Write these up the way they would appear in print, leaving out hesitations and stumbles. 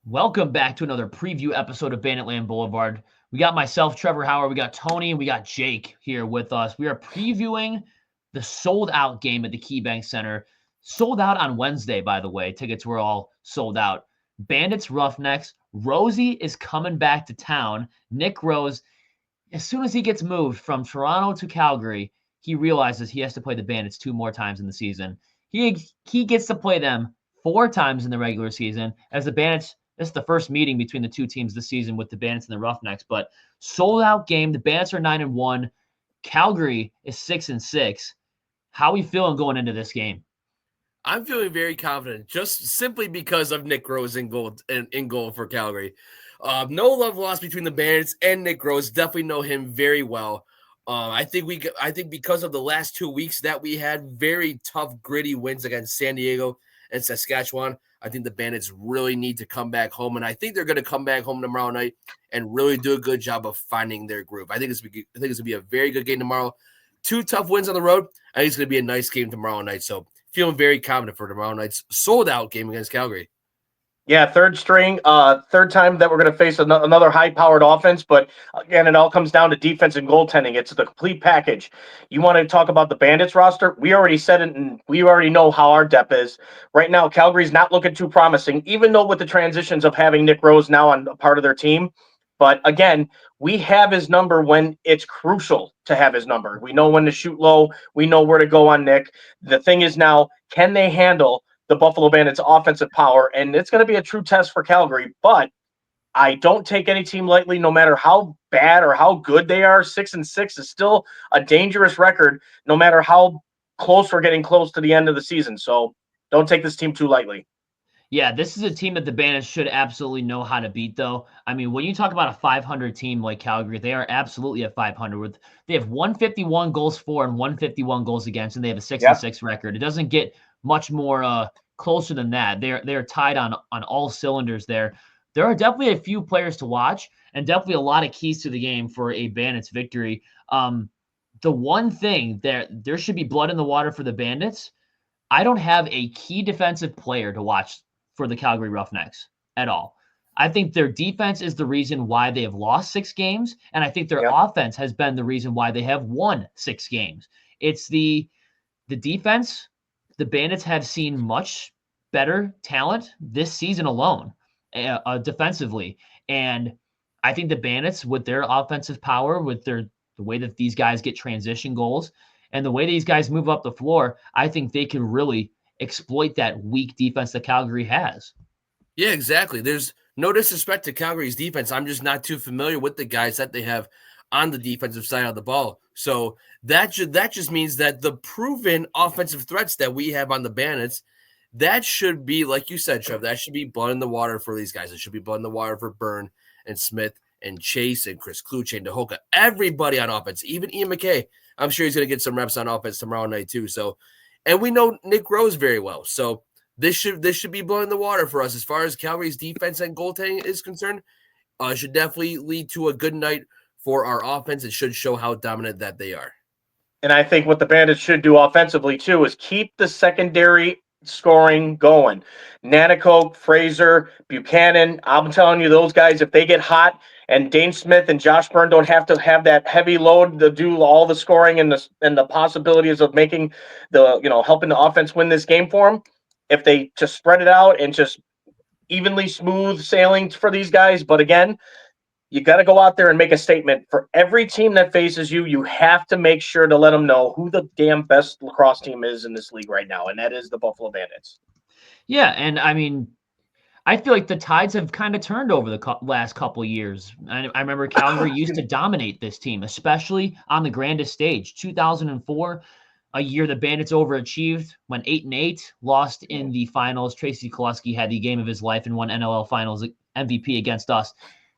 Welcome back to another preview episode of Banditland Boulevard. We got myself, Trevor Howard, we got Tony, and we got Jake here with us. We are previewing the sold-out game at the KeyBank Center. Sold out on Wednesday, by the way. Tickets were all sold out. Bandits, Roughnecks. Rosie is coming back to town. Nick Rose, as soon as he gets moved from Toronto to Calgary, he realizes he has to play the Bandits 2 more times in the season. He gets to play them 4 times in the regular season as the Bandits. This is the first meeting between the two teams this season with the Bandits and the Roughnecks, but sold out game. The Bandits are 9-1. Calgary is 6-6. How are we feeling going into this game? I'm feeling very confident, just simply because of Nick Rose in goal for Calgary. No love lost between the Bandits and Nick Rose. Definitely know him very well. I think because of the last 2 weeks that we had very tough, gritty wins against San Diego and Saskatchewan, I think the Bandits really need to come back home, and I think they're going to come back home tomorrow night and really do a good job of finding their groove. I think it's going to be a very good game tomorrow. 2 tough wins on the road. I think it's going to be a nice game tomorrow night. So feeling very confident for tomorrow night's sold-out game against Calgary. Yeah, third time that we're going to face another high-powered offense. But again, it all comes down to defense and goaltending. It's the complete package. You want to talk about the Bandits roster? We already said it, and we already know how our depth is. Right now, Calgary's not looking too promising, even though with the transitions of having Nick Rose now on a part of their team. But again, we have his number when it's crucial to have his number. We know when to shoot low. We know where to go on Nick. The thing is now, can they handle the Buffalo Bandits' offensive power? And it's going to be a true test for Calgary. But I don't take any team lightly, no matter how bad or how good they are. 6-6 is still a dangerous record, no matter how close we're getting close to the end of the season. So don't take this team too lightly. Yeah, this is a team that the Bandits should absolutely know how to beat, though. I mean, when you talk about a 500 team like Calgary, they are absolutely at 500. They have 151 goals for and 151 goals against, and they have a 6-6 record. It doesn't get much more closer than that. They're tied on all cylinders there. There are definitely a few players to watch, and definitely a lot of keys to the game for a Bandits victory. The one thing there should be blood in the water for the Bandits. I don't have a key defensive player to watch for the Calgary Roughnecks at all. I think their defense is the reason why they have lost 6 games, and I think their offense has been the reason why they have won 6 games. It's the defense. The Bandits have seen much better talent this season alone, defensively, and I think the Bandits, with their offensive power, with the way that these guys get transition goals, and the way these guys move up the floor, I think they can really exploit that weak defense that Calgary has. Yeah, exactly. There's no disrespect to Calgary's defense. I'm just not too familiar with the guys that they have on the defensive side of the ball. So that just means that the proven offensive threats that we have on the Bandits, that should be, like you said, Trev, that should be blood in the water for these guys. It should be blood in the water for Byrne and Smith and Chase and Chris Kluche and Dahoka. Everybody on offense, even Ian McKay. I'm sure he's going to get some reps on offense tomorrow night too. So, and we know Nick Rose very well. So this should be blood in the water for us as far as Calgary's defense and goaltending is concerned. Should definitely lead to a good night for our offense. It should show how dominant that they are. And I think what the Bandits should do offensively too is keep the secondary scoring going. Nanakoke, Fraser, Buchanan, I'm telling you, those guys, if they get hot, and Dane Smith and Josh Byrne don't have to have that heavy load to do all the scoring and the possibilities of making helping the offense win this game for them, if they just spread it out and just evenly smooth sailing for these guys. But again, you got to go out there and make a statement. For every team that faces you, you have to make sure to let them know who the damn best lacrosse team is in this league right now, and that is the Buffalo Bandits. Yeah, and I mean, I feel like the tides have kind of turned over the last couple of years. I remember Calgary used to dominate this team, especially on the grandest stage. 2004, a year the Bandits overachieved, went 8-8, lost in the finals. Tracy Kelusky had the game of his life and won NLL Finals MVP against us.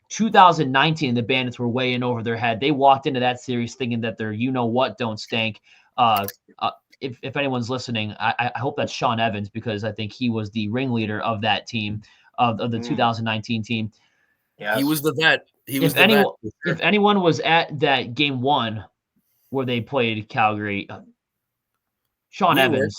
2019, the Bandits were way in over their head. They walked into that series thinking that they're you-know-what don't stink. If anyone's listening, I hope that's Sean Evans, because I think he was the ringleader of that team, of the 2019 team. Yes. He was the vet. If anyone was at that game 1 where they played Calgary, Sean Evans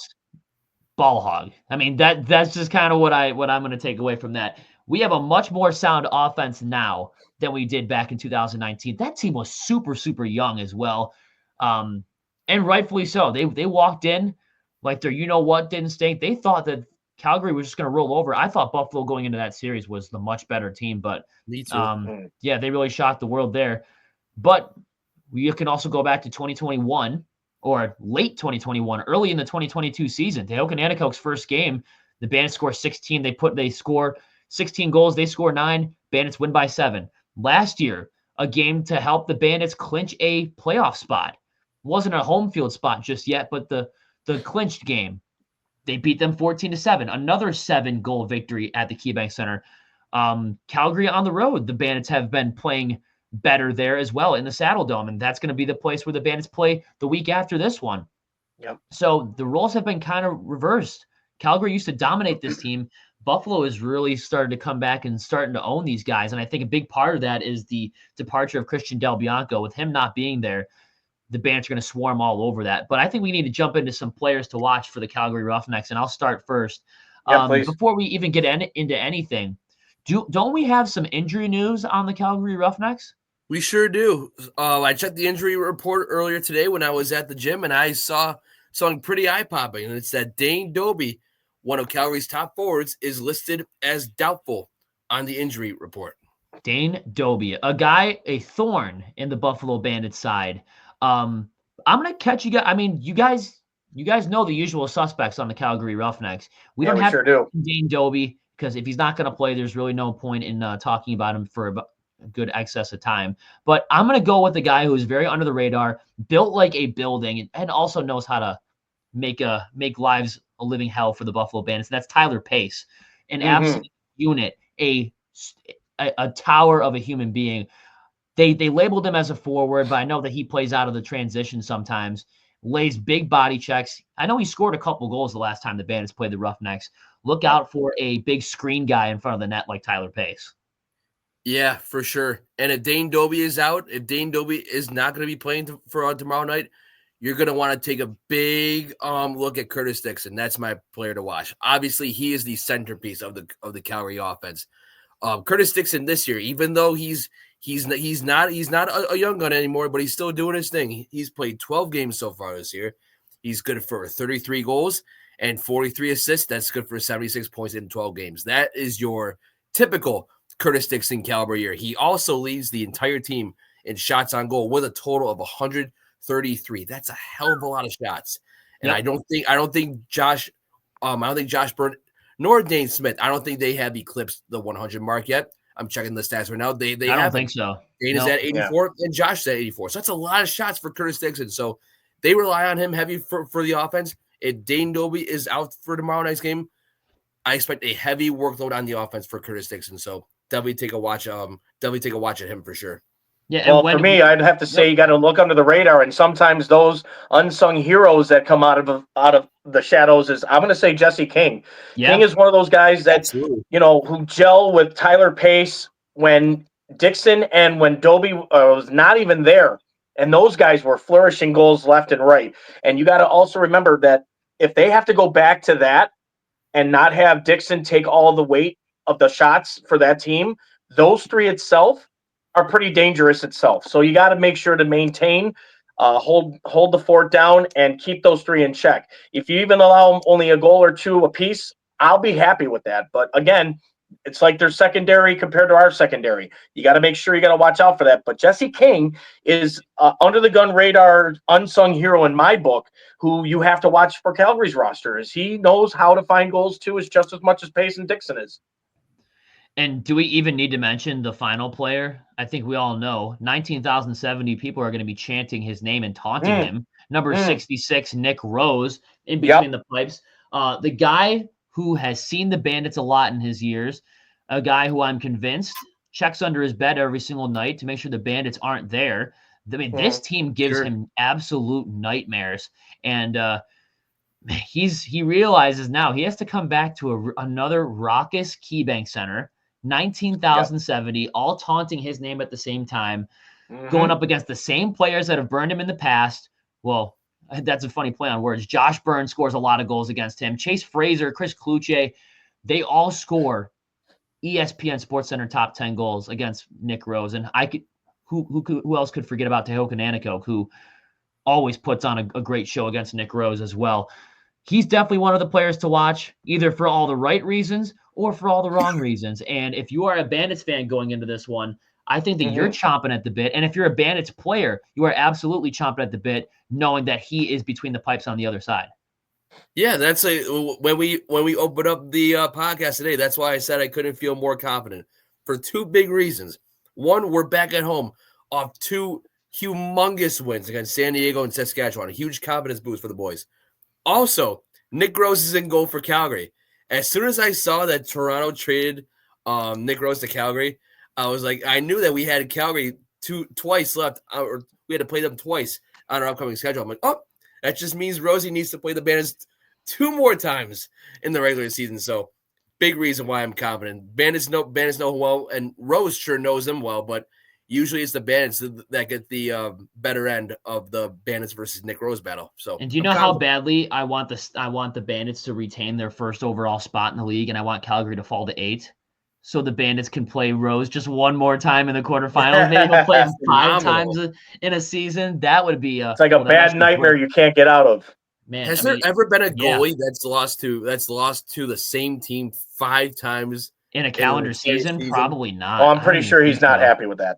ball hog. I mean, that's just kind of what I'm going to take away from that. We have a much more sound offense now than we did back in 2019. That team was super, super young as well. And rightfully so. They walked in like their you-know-what didn't stink. They thought that Calgary was just going to roll over. I thought Buffalo going into that series was the much better team, but Me too. yeah, they really shocked the world there. But you can also go back to 2021 or late 2021, early in the 2022 season. Tehoka Nanticoke's first game, the Bandits score 16. They score 16 goals. They score 9. Bandits win by 7. Last year, a game to help the Bandits clinch a playoff spot. Wasn't a home field spot just yet, but the clinched game. They beat them 14-7. Another 7-goal victory at the KeyBank Center. Calgary on the road. The Bandits have been playing better there as well in the Saddle Dome, and that's going to be the place where the Bandits play the week after this one. Yep. So the roles have been kind of reversed. Calgary used to dominate this team. Buffalo has really started to come back and starting to own these guys, and I think a big part of that is the departure of Christian Del Bianco. With him not being there, the Bandits are going to swarm all over that. But I think we need to jump into some players to watch for the Calgary Roughnecks, and I'll start first. Yeah, please. Before we even get into anything, don't we have some injury news on the Calgary Roughnecks? We sure do. I checked the injury report earlier today when I was at the gym, and I saw something pretty eye-popping, and it's that Dane Dobbie, one of Calgary's top forwards, is listed as doubtful on the injury report. Dane Dobbie, a thorn in the Buffalo Bandits side. I'm going to catch you guys. I mean, you guys know the usual suspects on the Calgary Roughnecks. We don't have sure do. Dane Dobbie because if he's not going to play, there's really no point in talking about him for a good excess of time. But I'm going to go with the guy who is very under the radar, built like a building, and also knows how to make lives a living hell for the Buffalo Bandits. And that's Tyler Pace, an absolute unit, a tower of a human being. They labeled him as a forward, but I know that he plays out of the transition sometimes, lays big body checks. I know he scored a couple goals the last time the Bandits played the Roughnecks. Look out for a big screen guy in front of the net like Tyler Pace. Yeah, for sure. And if Dane Dobbie is out, if Dane Dobbie is not going to be playing for tomorrow night, you're going to want to take a big look at Curtis Dixon. That's my player to watch. Obviously, he is the centerpiece of the Calgary offense. Curtis Dixon this year, even though he's not a young gun anymore, but he's still doing his thing. He's played 12 games so far this year. He's good for 33 goals and 43 assists. That's good for 76 points in 12 games. That is your typical Curtis Dixon caliber year. He also leads the entire team in shots on goal with a total of 133. That's a hell of a lot of shots. And yep. I don't think Josh Byrne nor Dane Smith, I don't think they have eclipsed the 100 mark yet. I'm checking the stats right now. They I don't think so. Dane is at 84 and Josh is at 84. So that's a lot of shots for Curtis Dixon. So they rely on him heavy for the offense. If Dane Dobbie is out for tomorrow night's game, I expect a heavy workload on the offense for Curtis Dixon. So definitely take a watch at him for sure. Yeah, well, for me, I'd have to say you got to look under the radar, and sometimes those unsung heroes that come out of the shadows is I'm going to say Jesse King. Yeah. King is one of those guys that who gel with Tyler Pace when Dixon and when Dobbie was not even there, and those guys were flourishing goals left and right. And you got to also remember that if they have to go back to that and not have Dixon take all the weight of the shots for that team, those three itself are pretty dangerous itself. So you got to make sure to maintain, hold the fort down and keep those three in check. If you even allow them only a goal or two apiece, I'll be happy with that. But again, it's like their secondary compared to our secondary. You got to make sure you got to watch out for that. But Jesse King is under the gun radar, unsung hero in my book, who you have to watch for Calgary's roster. Is he knows how to find goals too, is just as much as Pace and Dixon is. And do we even need to mention the final player? I think we all know 19,070 people are going to be chanting his name and taunting him. Number 66, Nick Rose, in between the pipes. The guy who has seen the Bandits a lot in his years, a guy who I'm convinced checks under his bed every single night to make sure the Bandits aren't there. I mean, this team gives him absolute nightmares. And he realizes now he has to come back to another raucous KeyBank Center. 19,070, all taunting his name at the same time, going up against the same players that have burned him in the past. Well, That's a funny play on words. Josh Burns scores a lot of goals against him. Chase Fraser, Chris Kluche, they all score ESPN SportsCenter top 10 goals against Nick Rose. And I could, who else could forget about Tehoka Nanticoke, who always puts on a great show against Nick Rose as well. He's definitely one of the players to watch, either for all the right reasons or for all the wrong reasons. And if you are a Bandits fan going into this one, I think that you're chomping at the bit. And if you're a Bandits player, you are absolutely chomping at the bit, knowing that he is between the pipes on the other side. Yeah, that's when we opened up the podcast today. That's why I said I couldn't feel more confident for two big reasons. One, we're back at home off two humongous wins against San Diego and Saskatchewan. A huge confidence boost for the boys. Also, Nick Rose is in goal for Calgary. As soon as I saw that Toronto traded Nick Rose to Calgary, I was like, I knew that we had Calgary twice left, or we had to play them twice on our upcoming schedule. I'm like, oh, that just means Rosie needs to play the Bandits 2 more times in the regular season. So, big reason why I'm confident. Bandits know well, and Rose sure knows them well, but usually it's the Bandits that get the better end of the Bandits versus Nick Rose battle. So, and do you know how badly I want the Bandits to retain their first overall spot in the league, and I want Calgary to fall to 8, so the Bandits can play Rose just one more time in the quarterfinals. Maybe they'll play him 5 times in a season. That would be it's like a bad nightmare you can't get out of. Man, has there ever been a goalie that's lost to the same team 5 times in a calendar season? Probably not. Oh, I'm pretty sure he's not happy with that.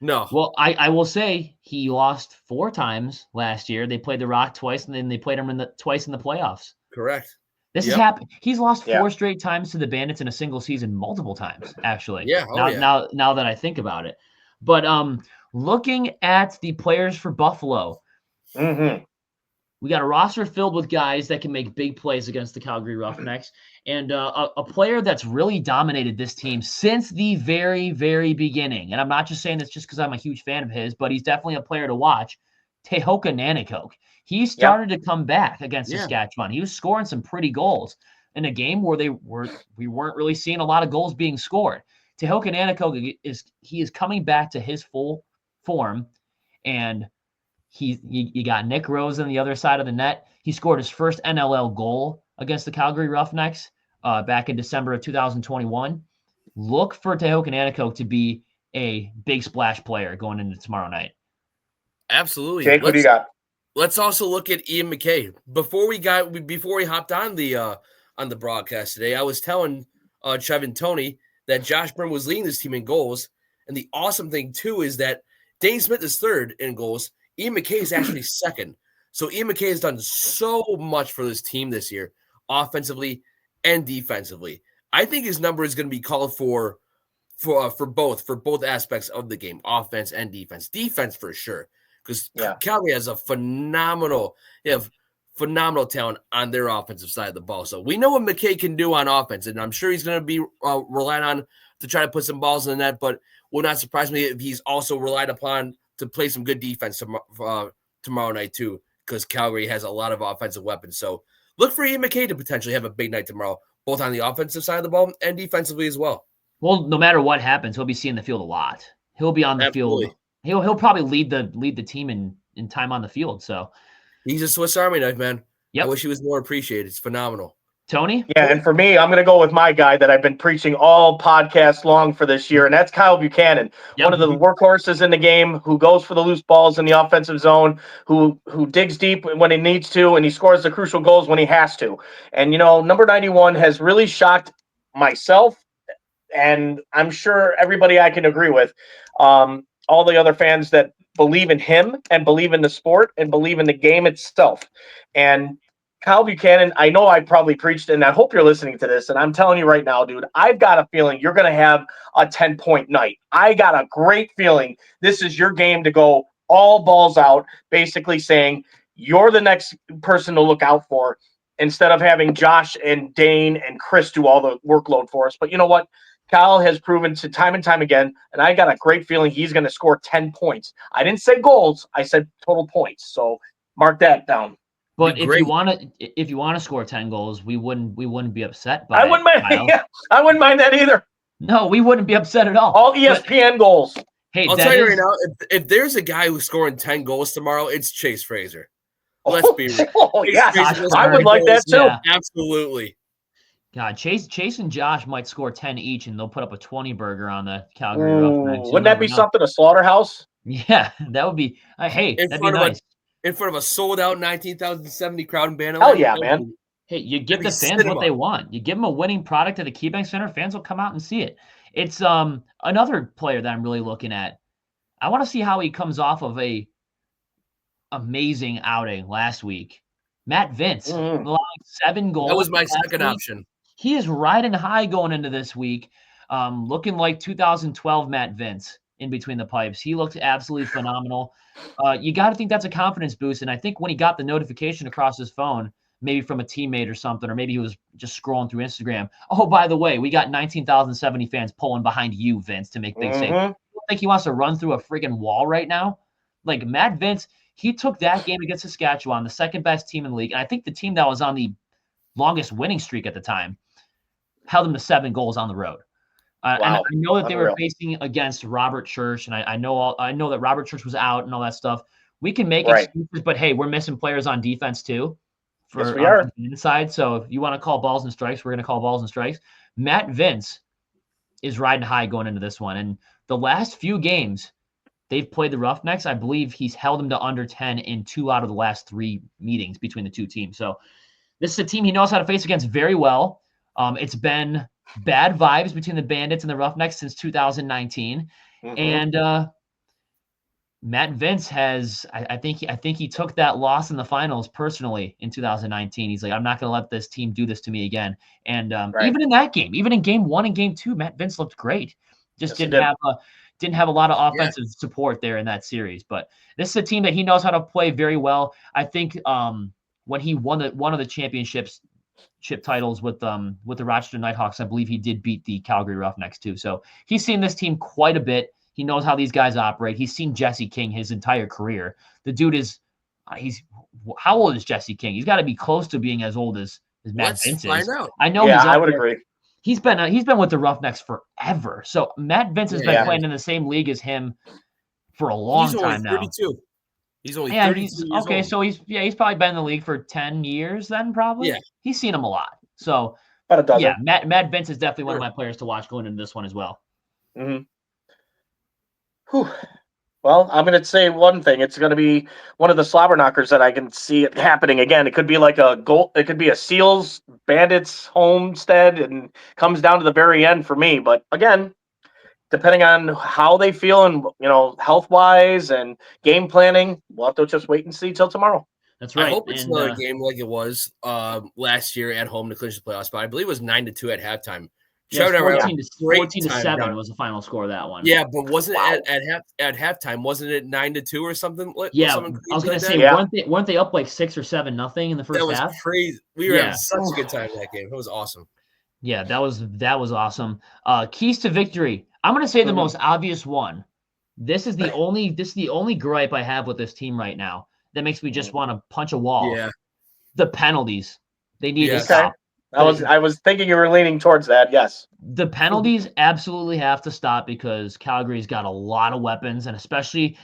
No. Well, I will say he lost 4 times last year. They played the Rock twice, and then they played him twice in the playoffs. Correct. This has happened. He's lost 4 straight times to the Bandits in a single season, multiple times, actually. Yeah. Now that I think about it. But looking at the players for Buffalo, we got a roster filled with guys that can make big plays against the Calgary Roughnecks, and a player that's really dominated this team since the very, very beginning. And I'm not just saying this just because I'm a huge fan of his, but he's definitely a player to watch. Tehoka Nanticoke. He started to come back against Saskatchewan. He was scoring some pretty goals in a game where we weren't really seeing a lot of goals being scored. Tehoka Nanticoke is coming back to his full form, and you got Nick Rose on the other side of the net. He scored his first NLL goal against the Calgary Roughnecks back in December of 2021. Look for Tehoka Nanticoke to be a big splash player going into tomorrow night. Absolutely. Jake, what do you got? Let's also look at Ian McKay. Before we hopped on the broadcast today, I was telling Trev and Tony that Josh Byrne was leading this team in goals. And the awesome thing, too, is that Dane Smith is 3rd in goals. Ian McKay is actually 2nd. So Ian McKay has done so much for this team this year, offensively and defensively. I think his number is going to be called for both aspects of the game, offense and defense. Defense for sure. Because Calgary has phenomenal talent on their offensive side of the ball. So we know what McKay can do on offense, and I'm sure he's going to be relied on to try to put some balls in the net, but will not surprise me if he's also relied upon to play some good defense tomorrow night too, because Calgary has a lot of offensive weapons. So look for Ian McKay to potentially have a big night tomorrow, both on the offensive side of the ball and defensively as well. Well, no matter what happens, he'll be seeing the field a lot. He'll be on the field. He'll probably lead the team in time on the field. So he's a Swiss Army knife, man. Yep. I wish he was more appreciated. It's phenomenal. Tony? Yeah, and for me, I'm going to go with my guy that I've been preaching all podcast long for this year, and that's Kyle Buchanan, one of the workhorses in the game, who goes for the loose balls in the offensive zone, who digs deep when he needs to, and he scores the crucial goals when he has to. And, number 91 has really shocked myself, and I'm sure everybody I can agree with, all the other fans that believe in him and believe in the sport and believe in the game itself. And Kyle Buchanan, I know I probably preached, and I hope you're listening to this, and I'm telling you right now, dude, I've got a feeling you're going to have a 10-point night. I got a great feeling this is your game to go all balls out, basically saying you're the next person to look out for instead of having Josh and Dane and Chris do all the workload for us. But you know what? Kyle has proven to time and time again, and I got a great feeling he's going to score 10 points. I didn't say goals. I said total points. So mark that down. But if you want to score 10 goals, we wouldn't be upset by I wouldn't mind. Yeah, I wouldn't mind that either. No, we wouldn't be upset at all. All ESPN goals. Hey, I'll tell you right now, if there's a guy who's scoring 10 goals tomorrow, it's Chase Fraser. Let's be real. Oh, yes. Chase I would like that too. Yeah. Absolutely. God, Chase and Josh might score 10 each, and they'll put up a 20 burger on the Calgary Roughnecks. Wouldn't that be something? A slaughterhouse? Yeah, that would be. Hey, that'd be nice. In front of a sold out 19,070 crowd in Banditland. Hell yeah, man. Hey, you give the fans what they want. You give them a winning product at the KeyBank Center, fans will come out and see it. It's another player that I'm really looking at. I want to see how he comes off of a amazing outing last week. Matt Vince, allowing 7 goals. That was my second option. He is riding high going into this week, looking like 2012 Matt Vince in between the pipes. He looked absolutely phenomenal. You got to think that's a confidence boost. And I think when he got the notification across his phone, maybe from a teammate or something, or maybe he was just scrolling through Instagram. Oh, by the way, we got 19,070 fans pulling behind you, Vince, to make big saves. I don't think he wants to run through a friggin' wall right now. Like Matt Vince, he took that game against Saskatchewan, the second best team in the league. And I think the team that was on the longest winning streak at the time held him to 7 goals on the road. And I know that they were facing against Robert Church, and I know that Robert Church was out and all that stuff. We can make excuses, but hey, we're missing players on defense too. Yes, we are. The inside. So if you want to call balls and strikes, we're going to call balls and strikes. Matt Vince is riding high going into this one. And the last few games they've played the Roughnecks, I believe he's held them to under 10 in 2 out of the last 3 meetings between the two teams. So this is a team he knows how to face against very well. It's been bad vibes between the Bandits and the Roughnecks since 2019. And Matt Vince has, I think he took that loss in the finals personally in 2019. He's like, I'm not going to let this team do this to me again. And even in that game, even in game 1 and game 2, Matt Vince looked great. Just didn't have a lot of offensive support there in that series. But this is a team that he knows how to play very well. I think when he won one of the chip titles with the Rochester Nighthawks, I believe he did beat the Calgary Roughnecks too. So he's seen this team quite a bit. He knows how these guys operate. He's seen Jesse King his entire career. The dude is, how old is Jesse King? He's got to be close to being as old as Matt Vince is. I know. Yeah, I would agree. He's been with the Roughnecks forever. So Matt Vince has been playing in the same league as him for a long time now. He's only 32 years old. So he's probably been in the league for 10 years then probably. Yeah. He's seen him a lot. So about a dozen. Yeah, Matt Vince is definitely one of my players to watch going into this one as well. Well, I'm going to say one thing. It's going to be one of the slobber knockers that I can see it happening again. It could be like a goal. It could be a Seals Bandits Homestead and comes down to the very end for me. But again, depending on how they feel and, health wise and game planning, we'll have to just wait and see till tomorrow. That's right. I hope it's another game like it was last year at home to clinch the playoffs. But I believe it was 9-2 at halftime. Yeah, 14-7 was the final score of that one. Yeah, but wasn't it at halftime? Wasn't it 9-2 or something? Yeah, I was going to say, weren't they up like 6 or 7-0 in the first half? That was crazy. We were having such a good time in that game. It was awesome. Yeah, that was awesome. Keys to victory. I'm going to say the most obvious one. This is the only gripe I have with this team right now that makes me just want to punch a wall. Yeah, the penalties. They need to stop. I was thinking you were leaning towards that. Yes. The penalties absolutely have to stop because Calgary's got a lot of weapons, and especially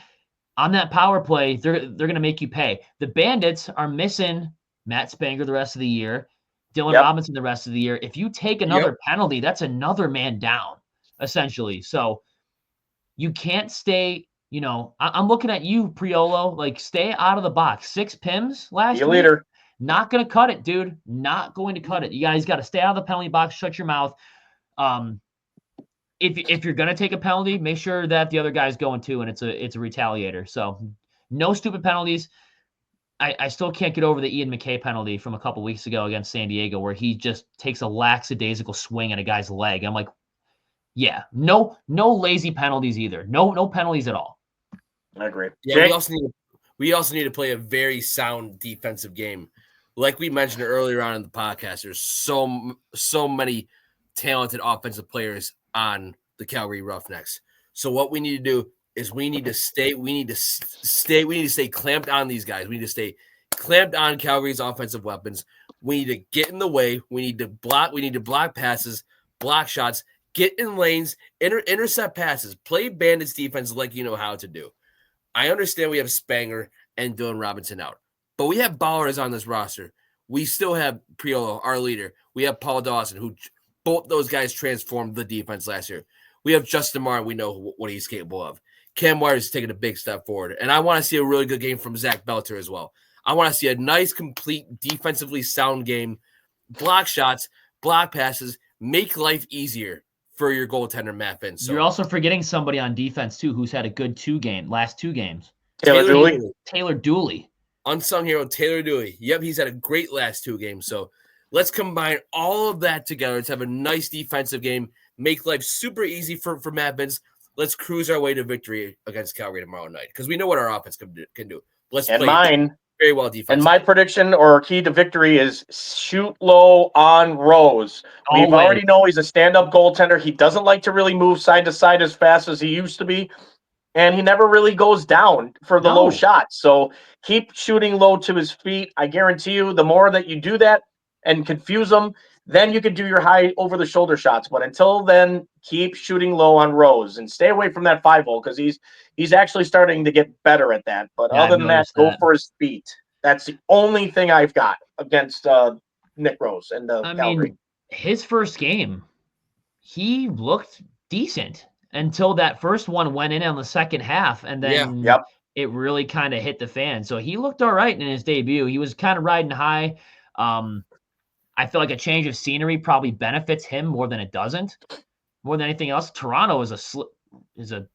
on that power play, they're going to make you pay. The Bandits are missing Matt Spanger the rest of the year, Dylan Robinson the rest of the year. If you take another penalty, that's another man down, essentially. So you can't stay, I'm looking at you, Priolo, like stay out of the box. 6 PIMs last week. Leader. Not going to cut it, dude. Not going to cut it. You guys got to stay out of the penalty box. Shut your mouth. If you're going to take a penalty, make sure that the other guy's going too, and it's a retaliator. So no stupid penalties. I still can't get over the Ian McKay penalty from a couple weeks ago against San Diego where he just takes a lackadaisical swing at a guy's leg. I'm like, yeah, no lazy penalties either. No penalties at all. I agree. Yeah, we also need to play a very sound defensive game. Like we mentioned earlier on in the podcast, there's so many talented offensive players on the Calgary Roughnecks. So what we need to do is we need to stay clamped on these guys. We need to stay clamped on Calgary's offensive weapons. We need to get in the way. We need to block passes, block shots, get in lanes, intercept passes, play Bandits defense like you know how to do. I understand we have Spanger and Dylan Robinson out. But we have ballers on this roster. We still have Priolo, our leader. We have Paul Dawson, who both those guys transformed the defense last year. We have Justin Martin. We know what he's capable of. Cam White is taking a big step forward. And I want to see a really good game from Zach Belter as well. I want to see a nice, complete, defensively sound game. Block shots, block passes, make life easier for your goaltender, Matt Vince. So, you're also forgetting somebody on defense, too, who's had a good last two games. Taylor Dooley. Unsung hero, Taylor Dooley. Yep, he's had a great last two games. So let's combine all of that together to have a nice defensive game, make life super easy for Matt Vince. Let's cruise our way to victory against Calgary tomorrow night because we know what our offense can do. Let's play very well defense. And my prediction or key to victory is shoot low on Rose. We already know he's a stand-up goaltender. He doesn't like to really move side to side as fast as he used to be. And he never really goes down for the low shots. So keep shooting low to his feet. I guarantee you, the more that you do that and confuse him, then you can do your high over-the-shoulder shots. But until then, keep shooting low on Rose and stay away from that 5-hole because he's actually starting to get better at that. But other than that, go for his feet. That's the only thing I've got against Nick Rose and Calgary. Mean, his first game, he looked decent until that first one went in on the second half, and then it really kind of hit the fan. So he looked all right in his debut. He was kind of riding high. I feel like a change of scenery probably benefits him more than it doesn't. More than anything else, Toronto is a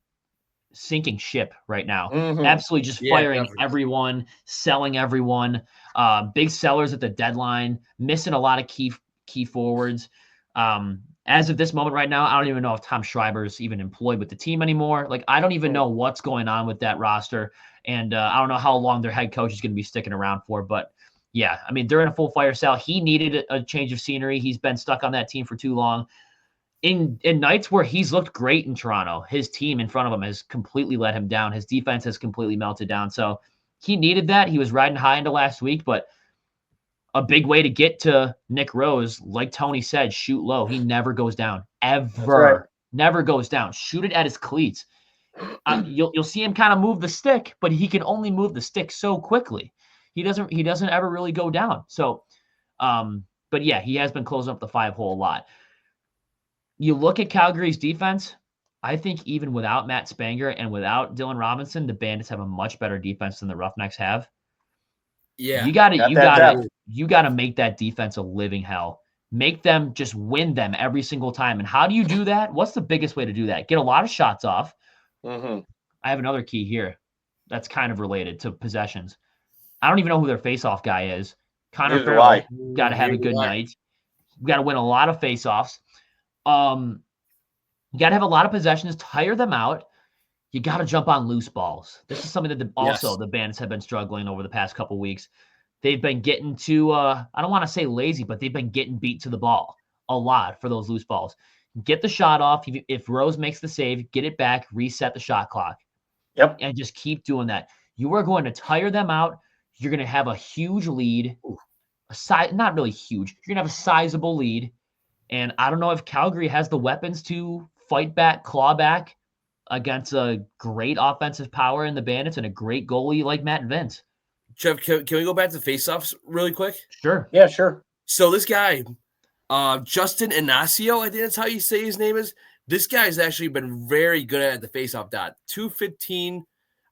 sinking ship right now. Absolutely just firing everyone, selling everyone. Big sellers at the deadline, missing a lot of key forwards. As of this moment right now, I don't even know if Tom Schreiber's even employed with the team anymore. Like, I don't even know what's going on with that roster. And I don't know how long their head coach is going to be sticking around for. But, yeah, I mean, they're in a full fire sale. He needed a change of scenery. He's been stuck on that team for too long. In nights where he's looked great in Toronto, his team in front of him has completely let him down. His defense has completely melted down. So he needed that. He was riding high into last week, but a big way to get to Nick Rose, like Tony said, shoot low. He never goes down, ever. Never goes down. Shoot it at his cleats. You'll see him kind of move the stick, but he can only move the stick so quickly. He doesn't ever really go down. So, but yeah, he has been closing up the 5-hole a lot. You look at Calgary's defense, I think even without Matt Spanger and without Dylan Robinson, the Bandits have a much better defense than the Roughnecks have. Yeah. You gotta make that defense a living hell. Make them just win them every single time. And how do you do that? What's the biggest way to do that? Get a lot of shots off. I have another key here that's kind of related to possessions. I don't even know who their face-off guy is. Connor Farrell got to have a good night. You got to win a lot of face-offs. You got to have a lot of possessions, tire them out. You got to jump on loose balls. This is something that the Bandits have been struggling over the past couple weeks. They've been getting too, I don't want to say lazy, but they've been getting beat to the ball a lot for those loose balls. Get the shot off. If Rose makes the save, get it back, reset the shot clock. And just keep doing that. You are going to tire them out. You're going to have a huge lead. Not really huge. You're going to have a sizable lead. And I don't know if Calgary has the weapons to fight back, claw back against a great offensive power in the Bandits and a great goalie like Matt Vince. Trev, can we go back to faceoffs really quick? Sure. Yeah, sure. So this guy, Justin Inacio, I think that's how you say his name is. This guy's actually been very good at the faceoff dot. 215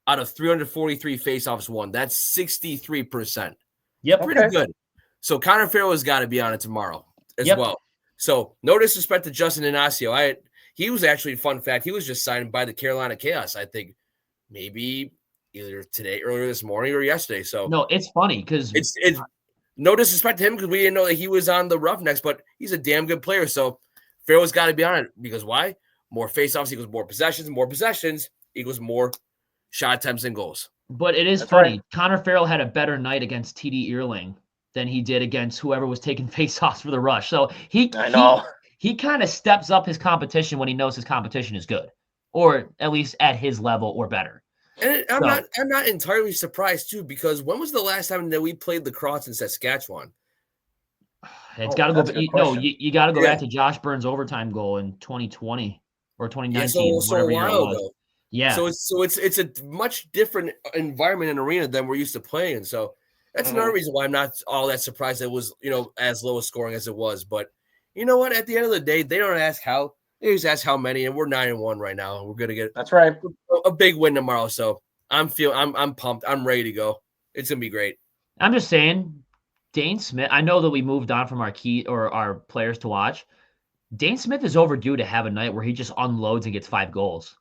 out of 343 faceoffs won. That's 63%. Yep. Pretty good. So Connor Farrell has got to be on it tomorrow as well. So no disrespect to Justin Inacio. He was actually, fun fact, he was just signed by the Carolina Chaos, I think, maybe either earlier this morning or yesterday. So no, it's funny because it's no disrespect to him because we didn't know that he was on the Roughnecks, but he's a damn good player. So Farrell's got to be on it because why? More faceoffs equals more possessions equals more shot attempts and goals. But it is funny. Right. Connor Farrell had a better night against TD Earling than he did against whoever was taking faceoffs for the Rush. So he kind of steps up his competition when he knows his competition is good, or at least at his level or better. And I'm not entirely surprised too, because when was the last time that we played lacrosse in Saskatchewan? It's got to go. No, you got to go back to Josh Burns' overtime goal in 2020 or 2019, whatever year it was. Ago. Yeah. So it's a much different environment and arena than we're used to playing. So That's another reason why I'm not all that surprised it was, as low a scoring as it was. But you know what? At the end of the day, they don't ask how. They just ask how many, and we're 9-1 right now. We're gonna get That's right. a big win tomorrow. So I'm pumped. I'm ready to go. It's gonna be great. I'm just saying, Dane Smith. I know that we moved on from our key or our players to watch. Dane Smith is overdue to have a night where he just unloads and gets 5 goals.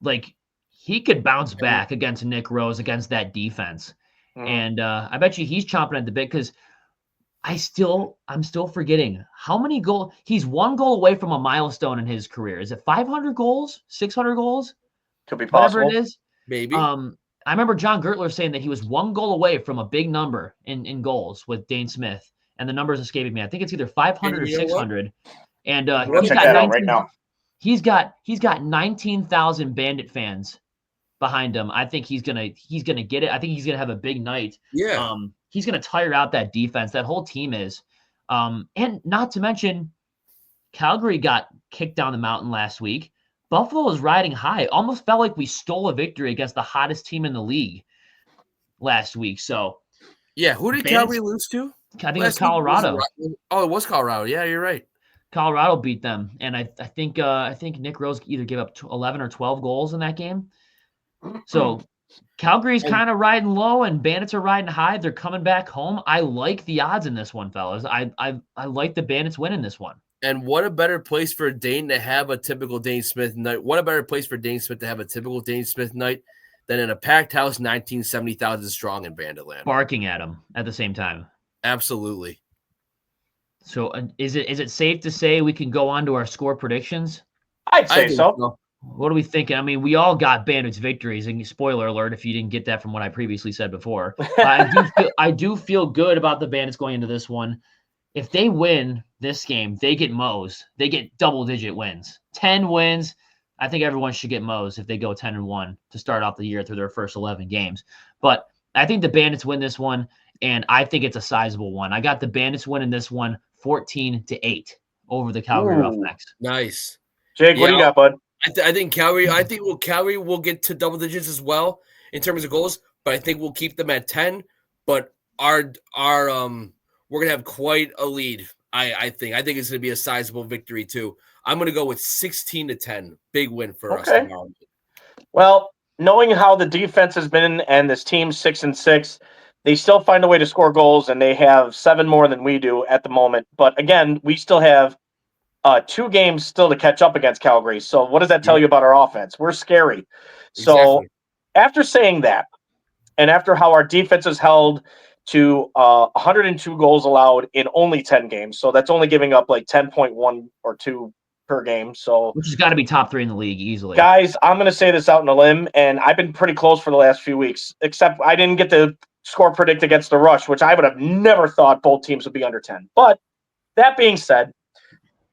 Like, he could bounce back against Nick Rose, against that defense. And I bet you he's chomping at the bit because I'm still forgetting how many goals. He's 1 goal away from a milestone in his career. Is it 500 goals? 600 goals? Could be possible. Whatever it is. Maybe. I remember John Gertler saying that he was 1 goal away from a big number in goals with Dane Smith. And the number's escaping me. I think it's either 500 or 600. And he's got 19,000 Bandit fans behind him. I think he's gonna get it. I think he's gonna have a big night. Yeah. He's gonna tire out that defense. That whole team is. And not to mention, Calgary got kicked down the mountain last week. Buffalo is riding high. Almost felt like we stole a victory against the hottest team in the league last week. So yeah, who did Calgary lose to? I think it was Colorado. It was Colorado. Yeah, you're right. Colorado beat them, and I think Nick Rose either gave up 11 or 12 goals in that game. So Calgary's kind of riding low, and Bandits are riding high. They're coming back home. I like the odds in this one, fellas. I like the Bandits winning this one. And what a better place for Dane to have a typical Dane Smith night. What a better place for Dane Smith to have a typical Dane Smith night than in a packed house, 70,000 strong in Banditland, barking at him at the same time. Absolutely. So is it safe to say we can go on to our score predictions? I'd say so. What are we thinking? I mean, we all got Bandits victories, and spoiler alert if you didn't get that from what I previously said before. I do feel good about the Bandits going into this one. If they win this game, they get MOE'S. They get double-digit wins. 10 wins. I think everyone should get MOE'S if they go 10-1 to start off the year through their first 11 games. But I think the Bandits win this one, and I think it's a sizable one. I got the Bandits winning this one 14-8 over the Calgary Roughnecks. Nice. Jake, what do you got, bud? I think Calgary. Calgary will get to double digits as well in terms of goals, but I think we'll keep them at 10. But we're gonna have quite a lead. I think it's gonna be a sizable victory too. I'm gonna go with 16-10. Big win for us tomorrow. Well, knowing how the defense has been and this team's 6-6. They still find a way to score goals, and they have 7 more than we do at the moment. But again, we still have 2 games still to catch up against Calgary. So what does that tell you about our offense? We're scary. So after saying that, and after how our defense is held to 102 goals allowed in only 10 games, so that's only giving up like 10.1 or 2 per game. So which has got to be top 3 in the league easily. Guys, I'm going to say this out on a limb, and I've been pretty close for the last few weeks, except I didn't get the score predict against the Rush, which I would have never thought both teams would be under 10. But that being said,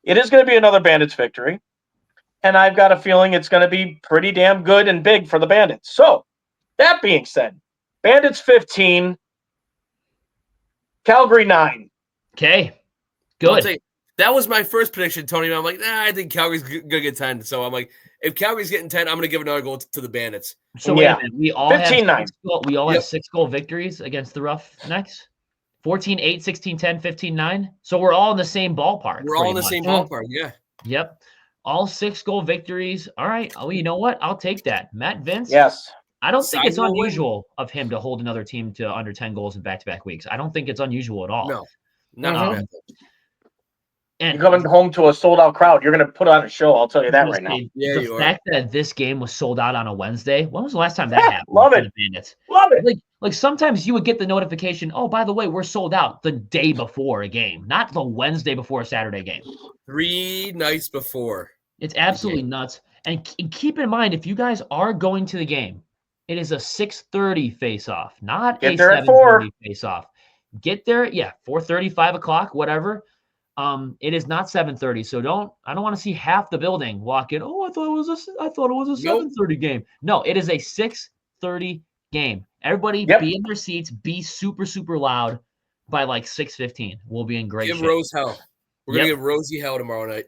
it is going to be another Bandits victory, and I've got a feeling it's going to be pretty damn good and big for the Bandits. So that being said, Bandits 15, Calgary 9. Okay, good. That was my first prediction, Tony. I'm like, I think Calgary's going to get 10. So I'm like, if Calgary's getting 10, I'm going to give another goal to the Bandits. So wait a minute. We all 15-9. have 6 goal victories against the Roughnecks. 14-8, 16-10, 15-9. So we're all in the same ballpark. We're all in the same ballpark, yeah. Yep. All 6 goal victories. All right. Oh, you know what? I'll take that. Matt Vince. Yes. I don't think it's unusual of him to hold another team to under 10 goals in back-to-back weeks. I don't think it's unusual at all. No. Not And you're coming home to a sold-out crowd. You're going to put on a show. I'll tell you that right now. Yeah, the fact that this game was sold out on a Wednesday. When was the last time that happened? Love it. Love it. Like sometimes you would get the notification, oh, by the way, we're sold out the day before a game, not the Wednesday before a Saturday game. 3 nights before. It's absolutely nuts. And keep in mind, if you guys are going to the game, it is a 6:30 face-off, not a 7:30 face-off. Get there, 4:30, 5 o'clock, whatever. It is not 7:30, so I don't want to see half the building walk in. Oh, I thought it was a 7:30 game. No, it is a 6:30 game. Everybody be in their seats, be super, super loud by like 6:15. We'll be in great shape. Give Rose hell. We're gonna give Rosie hell tomorrow night.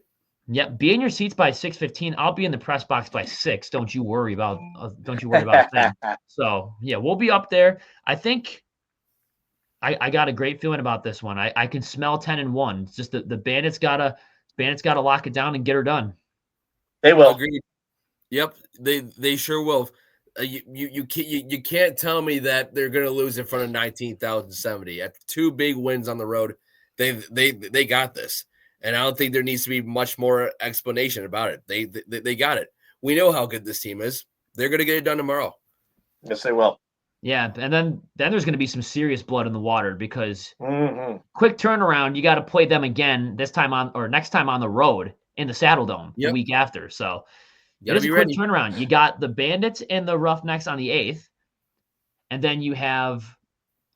Yep, be in your seats by 6:15. I'll be in the press box by 6. Don't you worry about a thing. So we'll be up there. I think I got a great feeling about this one. I can smell 10-1. It's just the Bandits gotta lock it down and get her done. They will. Agreed. Yep, they sure will. You can't tell me that they're going to lose in front of 19,070 after 2 big wins on the road. They got this, and I don't think there needs to be much more explanation about it. They got it. We know how good this team is. They're going to get it done tomorrow. Yes, they will. Yeah, and then there's going to be some serious blood in the water because quick turnaround. You got to play them again next time on the road in the Saddle Dome the week after. So it is a quick turnaround. You got the Bandits and the Roughnecks on the 8th, and then you have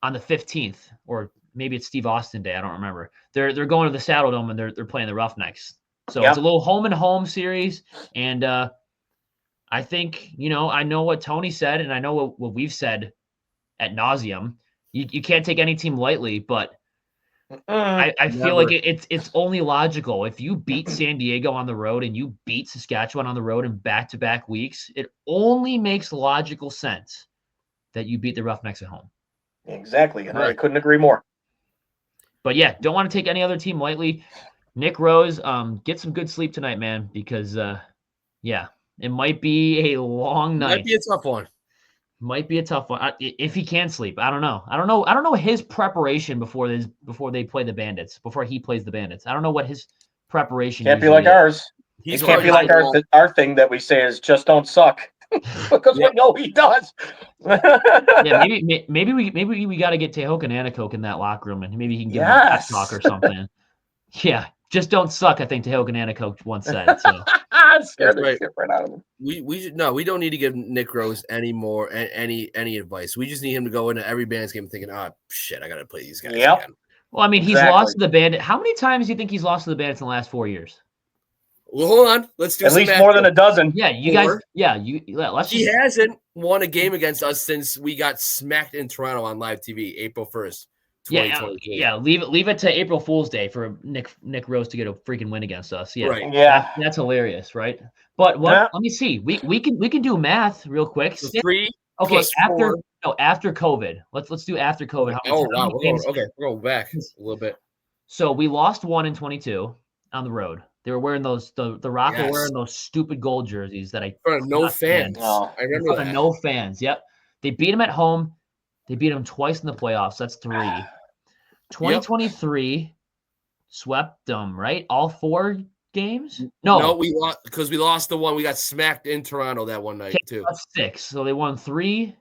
on the 15th, or maybe it's Steve Austin Day. I don't remember. They're going to the Saddle Dome and they're playing the Roughnecks. So it's a little home and home series, and I think, I know what Tony said, and I know what we've said ad nauseum. You can't take any team lightly, but I feel like it's only logical. If you beat San Diego on the road and you beat Saskatchewan on the road in back-to-back weeks, it only makes logical sense that you beat the Roughnecks at home. Exactly, and I couldn't agree more. But yeah, don't want to take any other team lightly. Nick Rose, get some good sleep tonight, man, because it might be a long night. Might be a tough one. Might be a tough one if he can sleep. I don't know his preparation before they play the Bandits. Before he plays the Bandits, I don't know what his preparation. Can't be like ours. It can't be like our thing that we say is just don't suck, because we know he does. Yeah, maybe we got to get Tehoka Nanakok in that locker room, and maybe he can give him a pep talk or something. Yeah, just don't suck. I think Tehoka Nanakok once said. So. Scared the shit right out of him. We don't need to give Nick Rose any advice. We just need him to go into every Bandits game thinking, oh shit, I gotta play these guys again. Well, I mean, he's lost to the Bandits. How many times do you think he's lost to the Bandits in the last 4 years? Well, hold on. Let's do at least more than a dozen. Yeah, you guys. Yeah, he hasn't won a game against us since we got smacked in Toronto on live TV, April 1st. Yeah. Leave it to April Fool's Day for Nick Rose to get a freaking win against us. Yeah, right. Yeah, that's hilarious, right? But let me see. We can do math real quick. So 3 after COVID. Let's do after COVID. We're going back a little bit. So we lost 1 in 22 on the road. They were wearing the Rock were wearing those stupid gold jerseys that I no fans. Oh, I remember that. No fans. Yep. They beat them at home. They beat them twice in the playoffs. That's 3. 2023 swept them, right? All 4 games? No, we lost because we lost the one. We got smacked in Toronto that one night too. That's 6. So they won 3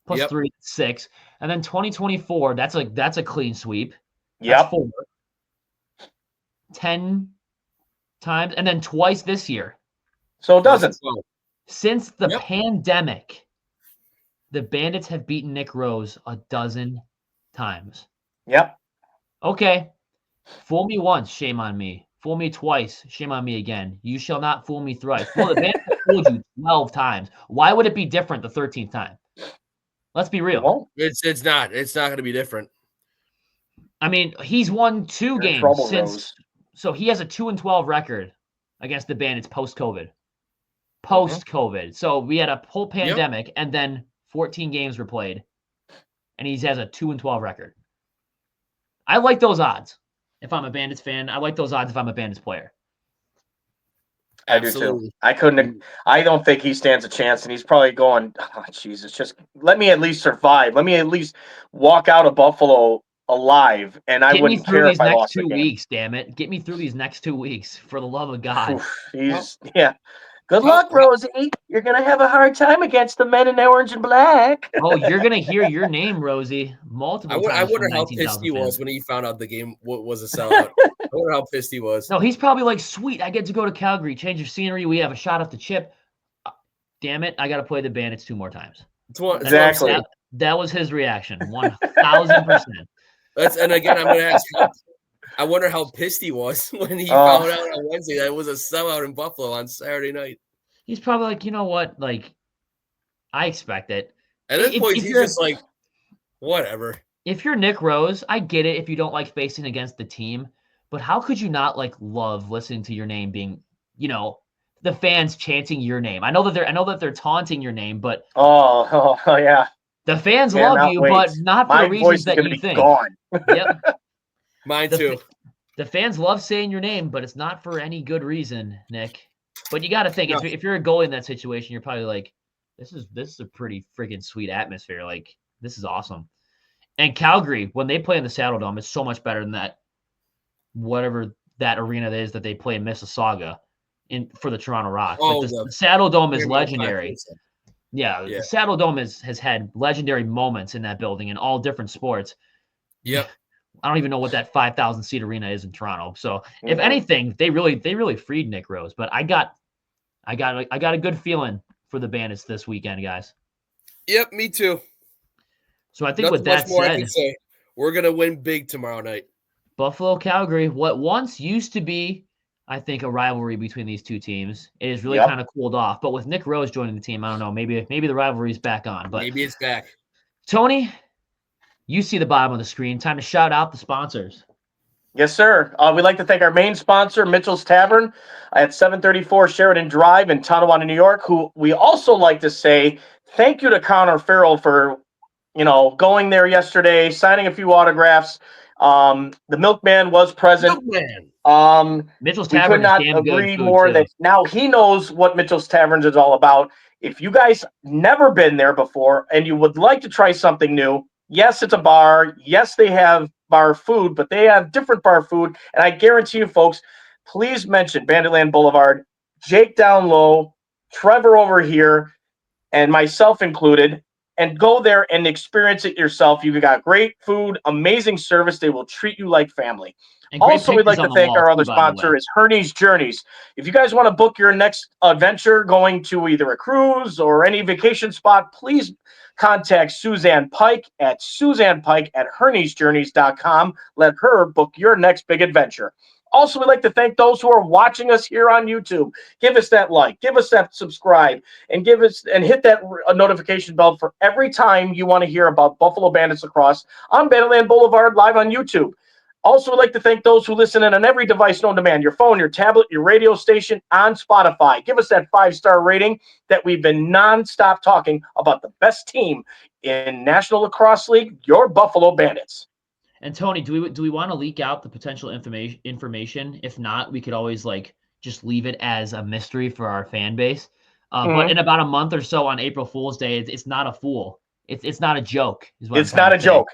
plus 3, 6. And then 2024, that's a clean sweep. Yep. 4. 10 times, and then twice this year. So it doesn't. Since the pandemic, the Bandits have beaten Nick Rose a dozen times. Yep. Okay. Fool me once, shame on me. Fool me twice, shame on me again. You shall not fool me thrice. Well, the Bandits have fooled you 12 times. Why would it be different the 13th time? Let's be real. Well, it's not. It's not going to be different. I mean, he's won 2 games since. So he has a 2-12 record against the Bandits post-COVID. So we had a whole pandemic, and then 14 games were played, and he has a 2-12 record. I like those odds. If I'm a Bandits fan, I like those odds if I'm a Bandits player. I do too. I don't think he stands a chance, and he's probably going, oh, Jesus, just let me at least survive. Let me at least walk out of Buffalo alive, and I wouldn't care if I lost the game. Get me through these next 2 weeks, damn it. Get me through these next 2 weeks, for the love of God. Good luck, Rosie. You're going to have a hard time against the men in orange and black. Oh, you're going to hear your name, Rosie, multiple times. I wonder how pissed he was when he found out the game was a sellout. I wonder how pissed he was. No, he's probably like, sweet, I get to go to Calgary, change of scenery. We have a shot off the chip. Damn it, I got to play the Bandits 2 more times. Exactly. That was his reaction, 1,000%. And again, I'm going to ask, I wonder how pissed he was when he found out on Wednesday that it was a sellout in Buffalo on Saturday night. He's probably like, you know what? Like, I expect it. At this point, he's just like, whatever. If you're Nick Rose, I get it if you don't like facing against the team, but how could you not love listening to your name being, the fans chanting your name? I know that they're taunting your name, but oh yeah. The fans love Cannot you, wait. but not for My the voice reasons is that going to you be think. gone. Yep. Mine too. The fans love saying your name, but it's not for any good reason, Nick. But you got to think, No. if you're a goalie in that situation, you're probably like, this is a pretty freaking sweet atmosphere. Like, this is awesome. And Calgary, when they play in the Saddle Dome, it's so much better than that, whatever that arena is that they play in Mississauga for the Toronto Rock. Oh, Like the Saddle Dome is legendary. Yeah, Yeah. the Saddle Dome has had legendary moments in that building in all different sports. Yep. I don't even know what that 5,000 seat arena is in Toronto. So if anything, they really freed Nick Rose. But I got a good feeling for the Bandits this weekend, guys. Yep, me too. So I think Nothing with that much more I said, can say. We're gonna win big tomorrow night. Buffalo Calgary, what once used to be, I think, a rivalry between these two teams, it has really kind of cooled off. But with Nick Rose joining the team, I don't know, maybe the rivalry's back on. But maybe it's back. Tony, you see the bottom of the screen. Time to shout out the sponsors. Yes, sir. We'd like to thank our main sponsor, Mitchell's Tavern, at 734 Sheridan Drive in Tonawanda, New York, who we also like to say thank you to Connor Farrell for, going there yesterday, signing a few autographs. The milkman was present. Mitchell's We Tavern could not is damn agree good more too. that now he knows what Mitchell's Taverns is all about. If you guys never been there before and you would like to try something new, yes, it's a bar. Yes, they have bar food, but they have different bar food. And I guarantee you, folks, please mention Banditland Boulevard, Jake down low, Trevor over here, and myself included, and go there and experience it yourself. You got great food, amazing service. They will treat you like family. Also, we'd like to thank our other sponsor is Herney's Journeys. If you guys want to book your next adventure going to either a cruise or any vacation spot, please contact Suzanne Pike at herneysjourneys.com. Let her book your next big adventure. Also, we'd like to thank those who are watching us here on YouTube. Give us that like, give us that subscribe, and hit that notification bell for every time you want to hear about Buffalo Bandits Lacrosse on Banditland Boulevard live on YouTube. Also, we'd like to thank those who listen in on every device known to man, your phone, your tablet, your radio station, on Spotify. Give us that 5-star rating that we've been nonstop talking about the best team in National Lacrosse League, your Buffalo Bandits. And Tony, do we want to leak out the potential information? If not, we could always just leave it as a mystery for our fan base. But in about a month or so on April Fool's Day, it's not a fool. It's not a joke. It's not a joke.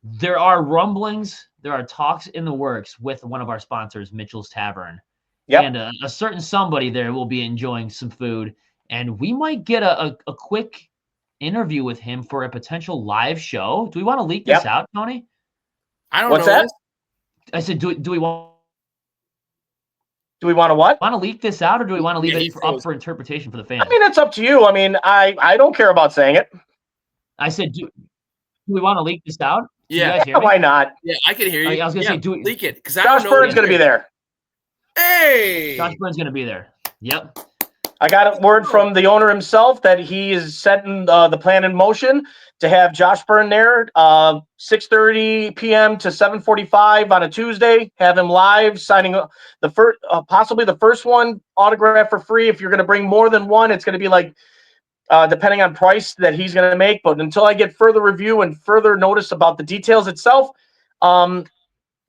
There are rumblings. There are talks in the works with one of our sponsors, Mitchell's Tavern. Yep. And a certain somebody there will be enjoying some food. And we might get a quick interview with him for a potential live show. Do we want to leak this out, Tony? I don't What's know. That? I said, do we want to what? Want to leak this out, or do we want to leave it up for interpretation for the fans? I mean, it's up to you. I mean, I don't care about saying it. I said, do we want to leak this out? Yeah, why not? Yeah, I can hear you. I was gonna say, leak it because Josh Byrne's going to be there. Hey, Josh Byrne's going to be there. Yep. I got a word from the owner himself that he is setting the plan in motion to have Josh Byrne there 6:30 p.m. to 7:45 on a Tuesday. Have him live signing the first, possibly the first one autograph for free. If you're going to bring more than one, it's going to be depending on price that he's going to make. But until I get further review and further notice about the details itself,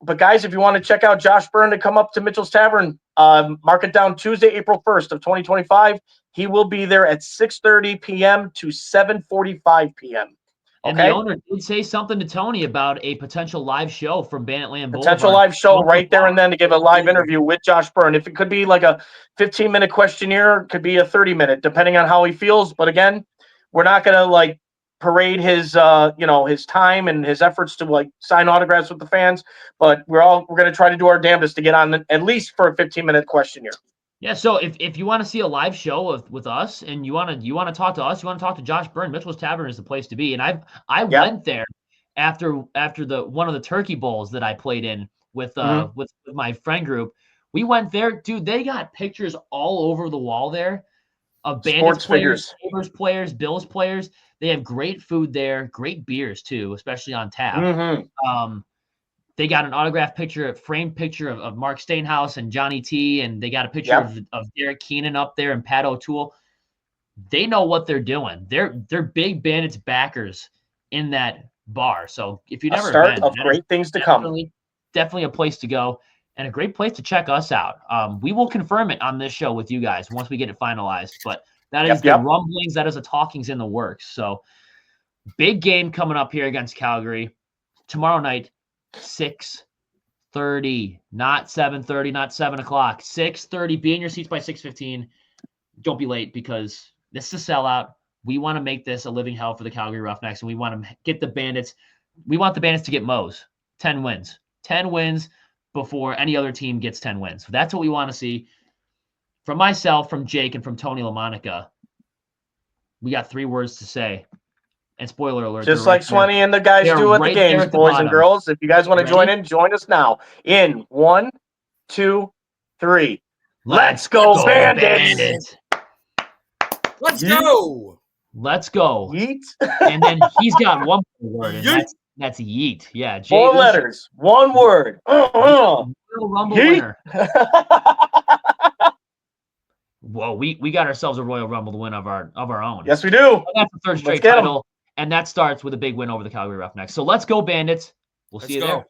but guys, if you want to check out Josh Byrne to come up to Mitchell's Tavern, mark it down Tuesday, April 1st of 2025. He will be there at 6:30 p.m. to 7:45 p.m. And the owner did say something to Tony about a potential live show from Banditland Boulevard. Potential live show right there and then to give a live interview with Josh Byrne. If it could be like a 15-minute questionnaire, it could be a 30-minute, depending on how he feels. But again, we're not going to parade his his time and his efforts to sign autographs with the fans, but we're going to try to do our damnedest to get on at least for a 15-minute questionnaire. Yeah, so if you want to see a live show with us and you want to talk to us, you want to talk to Josh Byrne, Mitchell's Tavern is the place to be. And I went there after one of the turkey bowls that I played in with my friend group. We went there, dude. They got pictures all over the wall there of Bandits players, Sabres players, Bills players. They have great food there, great beers too, especially on tap. Mm-hmm. They got an autographed picture, a framed picture of Mark Stainhouse and Johnny T, and they got a picture of Derek Keenan up there and Pat O'Toole. they know what they're doing. They're big Bandits backers in that bar. So if you've never start been, of great things to come. Definitely a place to go and a great place to check us out. We will confirm it on this show with you guys once we get it finalized. But that is the rumblings. That is the talkings in the works. So big game coming up here against Calgary tomorrow night, 6:30, not 7:30, not 7 o'clock. 6:30. Be in your seats by 6:15. Don't be late because this is a sellout. We want to make this a living hell for the Calgary Roughnecks, and we want to get the Bandits. We want the Bandits to get MOE'S, 10 wins. 10 wins before any other team gets 10 wins. So that's what we want to see. From myself, from Jake, and from Tony LaMonica, we got 3 words to say. And spoiler alert. Just like Swanee and the guys do at the games, boys and girls. If you guys want to join in, join us now. In 1, 2, 3. Let's go, Bandits! Let's go! Let's go. Yeet. And then he's got one more word, and that's yeet. Yeah. Jay, 4 letters, 1 word. Royal Rumble winner. Whoa, we got ourselves a Royal Rumble win of our own. Yes, we do. And that's the 3rd straight title, and that starts with a big win over the Calgary Roughnecks. So let's go, Bandits. We'll see you there.